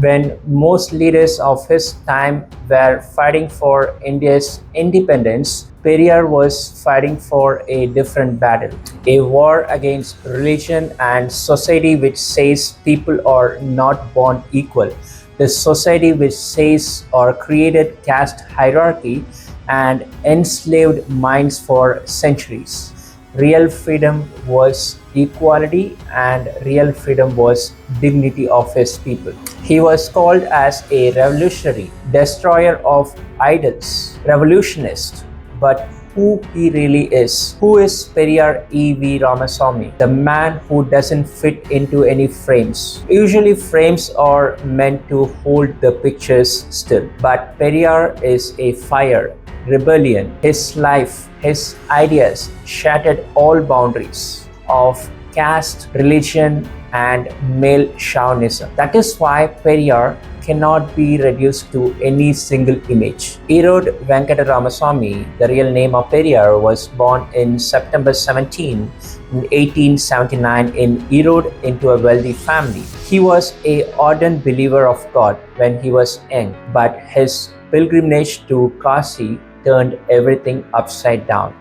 When most leaders of his time were fighting for India's independence, Periyar was fighting for a different battle, a war against religion and society which says people are not born equal, the society which says or created caste hierarchy and enslaved minds for centuries. Real freedom was equality and real freedom was dignity of his people. He was called as a revolutionary, destroyer of idols, revolutionist. But who he really is? Who is Periyar E.V. Ramasamy? The man who doesn't fit into any frames. Usually frames are meant to hold the pictures still. But Periyar is a fire, rebellion. His life, his ideas shattered all boundaries of caste, religion, and male chauvinism. That is why Periyar cannot be reduced to any single image. Erode Venkata Ramasamy, the real name of Periyar, was born in September 17, 1879 in Erode into a wealthy family. He was an ardent believer of God when he was young, but his pilgrimage to Kasi turned everything upside down.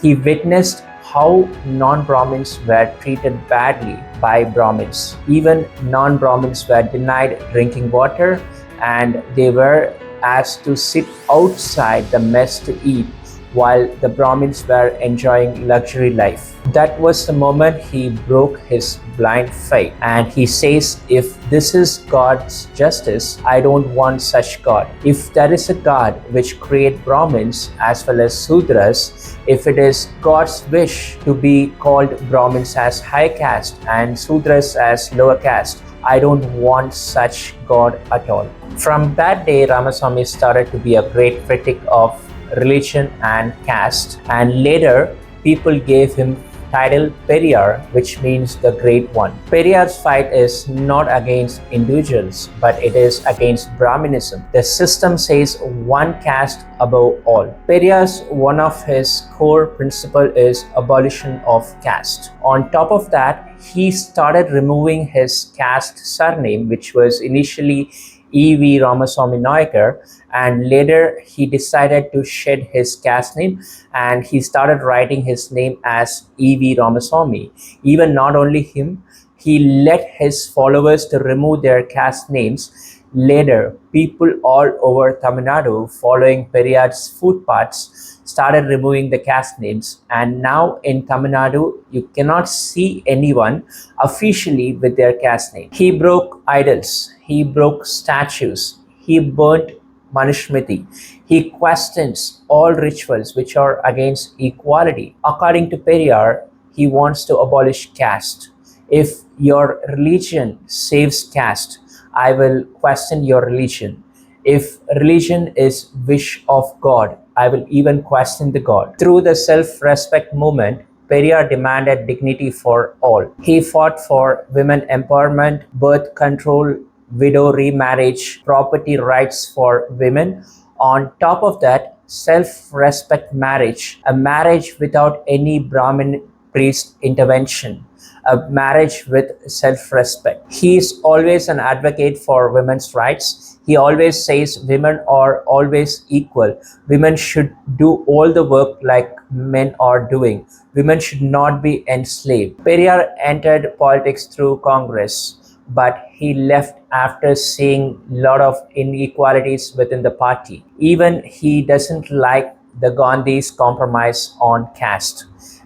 He witnessed how non-Brahmins were treated badly by Brahmins. Even non-Brahmins were denied drinking water and they were asked to sit outside the mess to eat while the Brahmins were enjoying luxury life. That was the moment he broke his blind faith and he says, if this is God's justice, I don't want such God. If there is a God which created Brahmins as well as Sudras, if it is God's wish to be called Brahmins as high caste and Sudras as lower caste, I don't want such God at all. From that day, Ramasamy started to be a great critic of religion and caste, and later people gave him title Periyar, which means the great one. Periyar's fight is not against individuals, but it is against Brahminism. The system says one caste above all. Periyar's one of his core principle is abolition of caste. On top of that, he started removing his caste surname, which was initially E.V. Ramasamy Naikar, and later he decided to shed his caste name and he started writing his name as E.V. Ramasamy. Even not only him, he let his followers to remove their caste names. Later, people all over Tamil Nadu following Periyar's footpaths started removing the caste names, and now in Tamil Nadu you cannot see anyone officially with their caste name. He broke idols, he broke statues, he burnt Manusmriti. He questions all rituals which are against equality. According to Periyar, he wants to abolish caste. If your religion saves caste, I will question your religion. If religion is wish of God, I will even question the God. Through the self-respect movement, Periyar demanded dignity for all. He fought for women empowerment, birth control, widow remarriage, property rights for women. On top of that, self-respect marriage, a marriage without any Brahmin priest intervention, a marriage with self-respect. He is always an advocate for women's rights. He always says women are always equal. Women should do all the work like men are doing. Women should not be enslaved. Periyar entered politics through Congress, but he left after seeing a lot of inequalities within the party. Even he doesn't like the Gandhi's compromise on caste.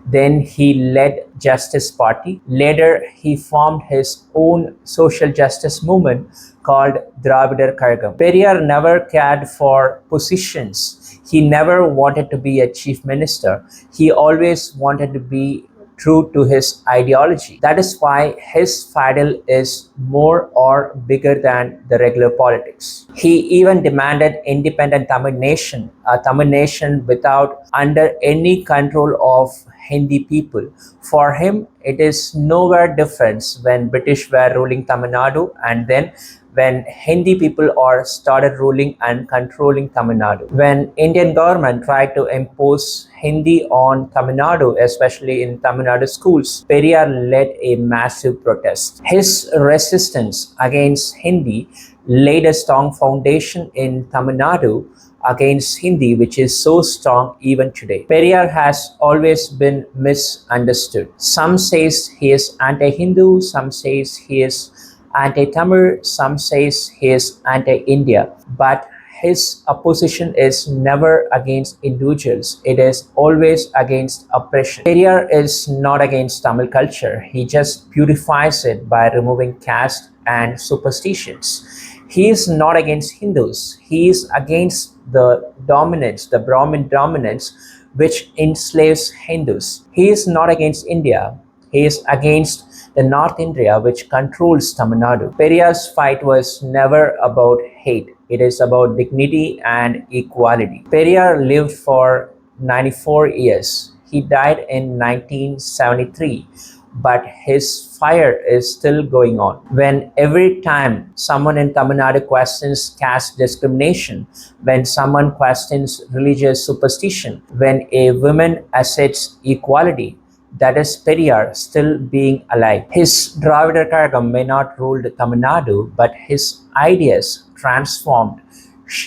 Then he led Justice Party. Later, he formed his own social justice movement called Dravidar Kazhagam. Periyar never cared for positions. He never wanted to be a chief minister. He always wanted to be true to his ideology. That is why his fiddle is more or bigger than the regular politics. He even demanded independent Tamil nation, a Tamil nation without under any control of Hindi people. For him, it is nowhere different when British were ruling Tamil Nadu and then when Hindi people are started ruling and controlling Tamil Nadu. When Indian government tried to impose Hindi on Tamil Nadu, especially in Tamil Nadu schools, Periyar led a massive protest. His resistance against Hindi laid a strong foundation in Tamil Nadu against Hindi, which is so strong even today. Periyar has always been misunderstood. Some says he is anti-Hindu, some says he is anti-Tamil, some says he is anti-India, but his opposition is never against individuals. It is always against oppression. Periyar is not against Tamil culture. He just purifies it by removing caste and superstitions. He is not against Hindus. He is against the dominance, the Brahmin dominance, which enslaves Hindus. He is not against India. He is against the North India, which controls Tamil Nadu. Periyar's fight was never about hate. It is about dignity and equality. Periyar lived for 94 years. He died in 1973, but his fire is still going on. When every time someone in Tamil Nadu questions caste discrimination, when someone questions religious superstition, when a woman asserts equality, that is Periyar still being alive. His Dravida Kazhagam may not rule Tamil Nadu, but his ideas transformed,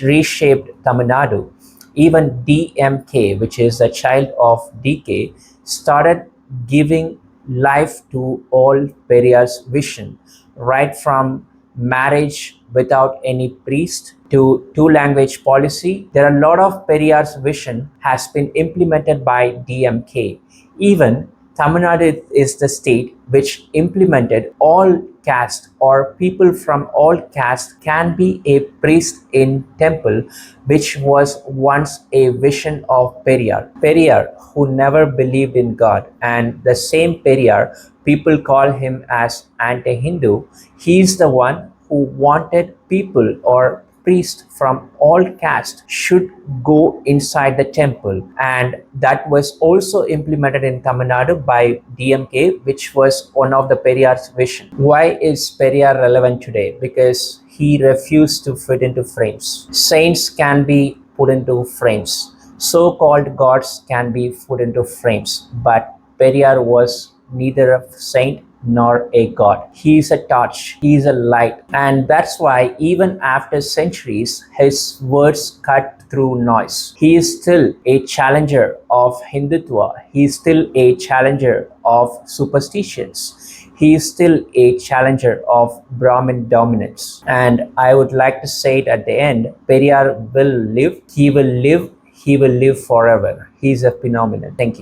reshaped Tamil Nadu. Even DMK, which is the child of DK, started giving life to all Periyar's vision, right from marriage without any priest to two-language policy. There are a lot of Periyar's vision has been implemented by DMK. Even Tamil Nadu is the state which implemented all caste or people from all caste can be a priest in temple, which was once a vision of Periyar. Periyar, who never believed in God, and the same Periyar, people call him as anti-Hindu. He's the one who wanted people or priests from all castes should go inside the temple, and that was also implemented in Tamil Nadu by DMK, which was one of the Periyar's vision. Why is Periyar relevant today? Because he refused to fit into frames. Saints can be put into frames. So-called gods can be put into frames, but Periyar was neither a saint nor a god. He is a torch, he is a light, and that's why even after centuries, his words cut through noise. He is still a challenger of Hindutva, he is still a challenger of superstitions, he is still a challenger of Brahmin dominance. And I would like to say it at the end, Periyar will live, he will live, he will live forever. He is a phenomenon. Thank you.